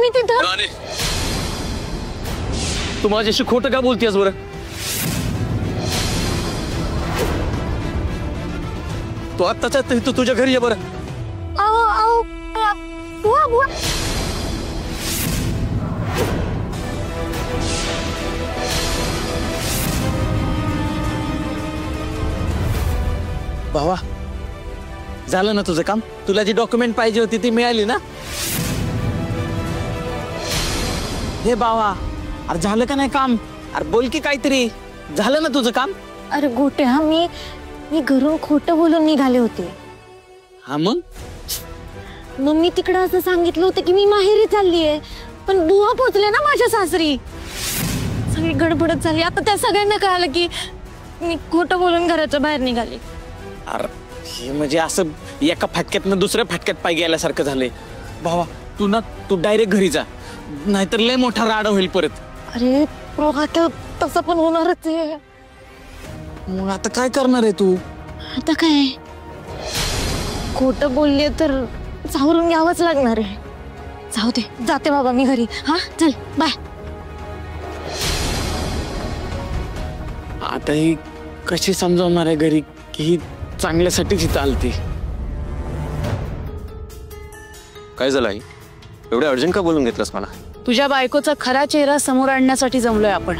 मी तिथं. राणे, तू माझ्याशी खोटं का बोलतेस बरं? तू आत्ताच्या तू तुझ्या घरी ये बरं. आओ आओ बुवा बुवा. भावा, झालं ना तुझं काम? तुला जी डॉक्युमेंट पाहिजे होती ती मिळाली ना? हे बावा, अरे झालं का नाही काम? अरे बोल की काहीतरी. झालं ना तुझं काम? अरे गोट्या, मी घरून खोटं बोलून निघाले होते. हा मग मी तिकडं असं सांगितलं होतं की मी माहेरी चाललीये, पण बुवा पोचले ना माझ्या सासरी. सगळी गडबडच झाली. आता त्या सगळ्यांना कळालं की मी खोटं बोलून घराच्या बाहेर निघाले. अरे हे म्हणजे असं एका फटक्यातनं दुसऱ्या फटक्यात पाय गेल्यासारखं झालंय. भावा, तू डायरेक्ट घरी जा, नाहीतर लय मोठा राडा होईल परत. अरे आता तसं पण होणारच आहे. मग आता काय करणार आहे तू? आता काय, खोटं बोलले तर सावरून घ्यावंच लागणार आहे. जाऊ दे, जाते बाबा मी घरी. हा चल बाय. आता ही कशी समजावणार आहे घरी की ही चांगल्यासाठीच इथं आलती? काय झालं आई? एवढे अर्जंट का बोलून घेतलंस मला? तुझ्या बायकोचा खरा चेहरा समोर आणण्यासाठी जमलोय आपण.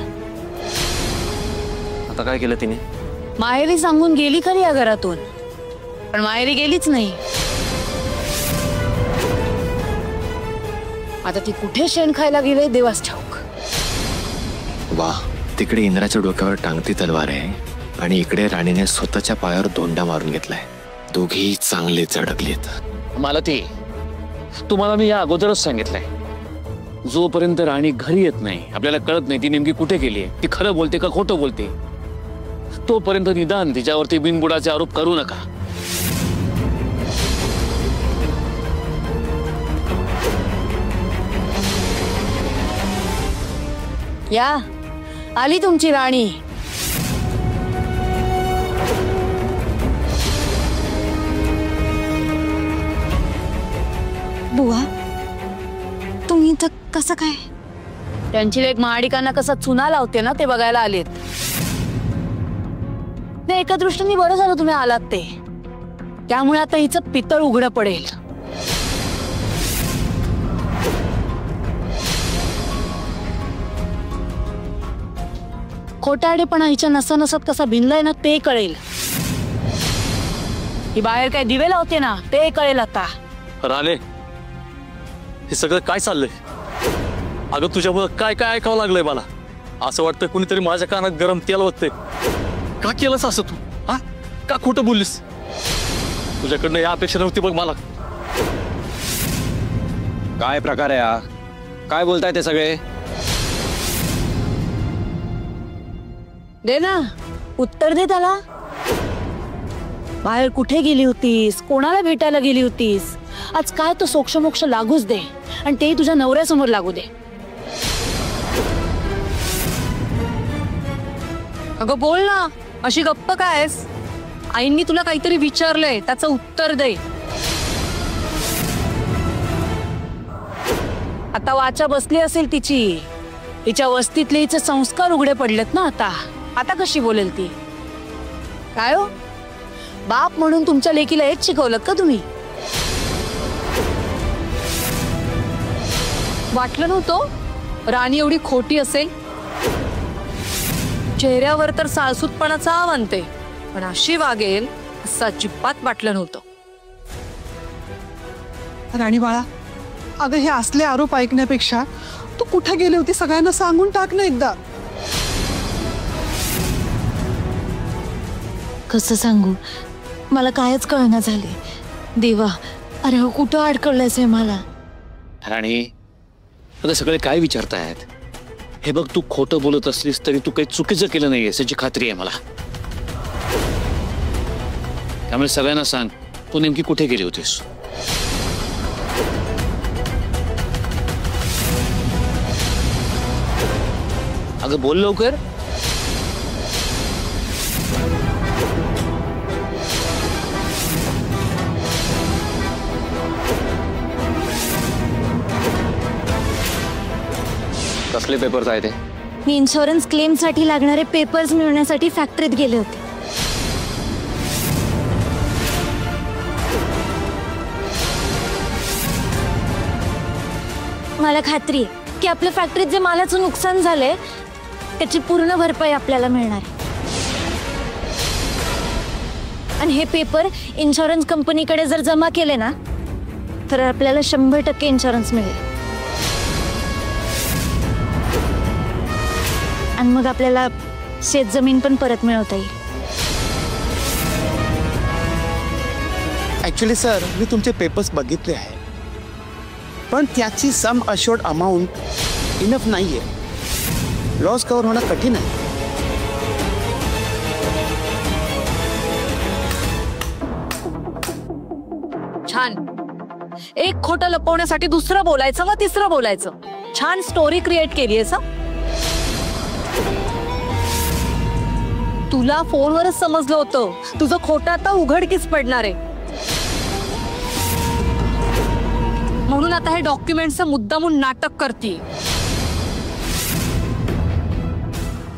आता काय केलं तिने? माहेरी सांगून गेली खरी या घरातून, पण माहेरी गेलीच नाही. आता ती कुठे शेण खायला गेले देवास ठाऊक. वा, तिकडे इंद्राच्या डोक्यावर टांगती तलवार आहे आणि इकडे राणीने स्वतःच्या पायावर दोंडा मारून घेतलाय. दोघेही चांगले झडकलेत. मला तुम्हाला मी या अगोदरच सांगितलंय, जोपर्यंत राणी घरी येत नाही, आपल्याला कळत नाही ती नेमकी कुठे गेली आहे, ती खरं बोलते का खोटं बोलते, तोपर्यंत निदान तिच्यावरती बिनबुडाचे आरोप करू नका. या आली तुमची राणी. बुवा, तुम्ही तर कसं काय? त्यांची लेक महाडिकांना कसा चुना लावते ना ते बघायला आलेत. नाही, एका दृष्टीने बरं झालं तुम्ही आलात ते. त्यामुळे आता हिचं पितळ उघडं पडेल. खोटारडेपणा हिच्या नसा कसा भिनलाय ना ते कळेल. ही बाहेर काय दिवे लावते ना ते कळेल आता. राणे, हे सगळं काय चाललंय? अगं तुझ्यामुळे काय काय ऐकावं लागलंय मला. असं वाटतं कुणीतरी माझ्या कानात गरम तेल ओतते. का केलंस असं तू? हा, का खोटं बोललीस? तुझ्याकडनं या अपेक्षा नव्हती बघ मला. काय प्रकार आहे हा? काय बोलताय ते सगळे? दे ना उत्तर, दे त्याला. बाहेर कुठे गेली होतीस, कोणाला भेटायला गेली होतीस? आज काय तो सोक्षमोक्ष लागूच दे, आणि ते तुझ्या नवऱ्यासमोर लागू दे. अगं बोल ना, अशी गप्प कायस? आईंनी तुला काहीतरी विचारलंय, त्याचं उत्तर दे. आता वाचा बसली असेल तिची. तिच्या वस्तीतले हिचे संस्कार उघडे पडलेत ना आता. आता कशी बोलेल ती? काय हो, बाप म्हणून तुमच्या लेकीला हेच शिकवलं का तुम्ही? वाटलं नव्हतं राणी एवढी खोटी असेल. चेहऱ्यावर तर साळसूतपणाचा म्हणते, पण अशी वागेल असं अजिबात वाटलं नव्हतं. राणी बाळा, अगं हे असले आरोप ऐकण्यापेक्षा तू कुठे गेली होती सगळ्यांना सांगून टाक ना एकदा. कसं सांगू, मला कायच कळना झाले. देवा, अरे हो कुठं अडकवलंयस मला? राणी, आता सगळे काय विचारतायत? हे बघ, तू खोटं बोलत असलीस तरी तू काही चुकीचं केलं नाहीये याची खात्री आहे मला. त्यामुळे सगळ्यांना सांग, तू नेमकी कुठे गेली होतीस? अगं बोल लवकर. कसले पेपर्स आहे ते? मी इन्शुरन्स क्लेमसाठी लागणारे पेपर्स मिळवण्यासाठी फॅक्टरीत गेले होते. मला खात्री आहे की आपल्या फॅक्टरीत जे मालाचं नुकसान झालंय त्याची पूर्ण भरपाई आपल्याला मिळणार आहे. आणि हे पेपर इन्शुरन्स कंपनीकडे जर जमा केले ना तर आपल्याला 100% इन्शुरन्स मिळेल. आणि मग आपल्याला शेतजमीन पण परत मिळवता येईल. ऍक्च्युली सर, मी तुमचे पेपर्स बघितले आहे, पण त्याची सम अश्योर्ड अमाऊंट इनफ नाहीये. लॉस कव्हर होणं कठीण आहे. छान. एक खोटं लपवण्यासाठी दुसरं बोलायचं व तिसरं बोलायचं. छान स्टोरी क्रिएट केली आहेस. तुला फोनवरच समजलं होतं तुझं खोटं आता उघडकीस पडणार आहे. म्हणून आता हे डॉक्युमेंटचं मुद्दामून नाटक करते.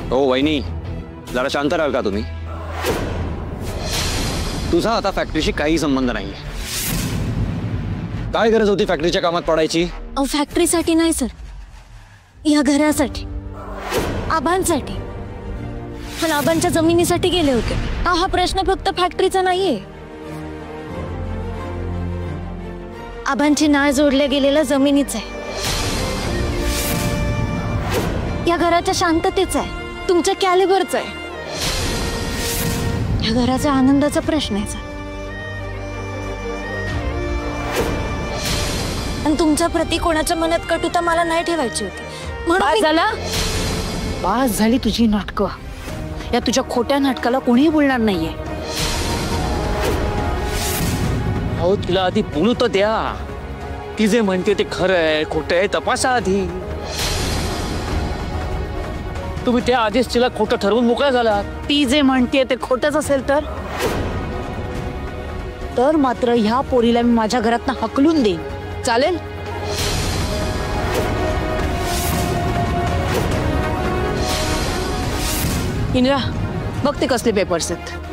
हो वहिनी, जरा शांत राहाल का तुम्ही? तुझा आता फॅक्टरीशी काही संबंध नाहीये. काय गरज होती फॅक्टरीच्या कामात पडायची? फॅक्टरीसाठी नाही सर, या घरासाठी, आबांसाठी, पण आबांच्या जमिनीसाठी गेले होते. हा प्रश्न फक्त फॅक्टरीचा नाहीये. आबांची नाळ जोडल्या गेलेल्या जमिनीचा आहे, या घराच्या शांततेचा आहे, तुमच्या कॅलिबरचा आहे, या घराच्या आनंदाचा प्रश्न आहे. आणि तुमच्या प्रती कोणाच्या मनात कटुता मला नाही ठेवायची होती. बास झाली तुझी नाटकं. या तुझ्या खोट्या नाटकाला कोणीही बोलणार नाहीये. अहो तिला आधी बोलू तर द्या. ती जे म्हणते ते खरं आहे खोटं आहे तपासा आधी. तुम्ही त्या आधीच तिला खोटं ठरवून मोकळा झाला. ती जे म्हणते ते खोटंच असेल तर मात्र ह्या पोरीला मी माझ्या घरातनं हकलून देईन. चालेल? इंद्रा, बघ ते कसले पेपर्स आहेत.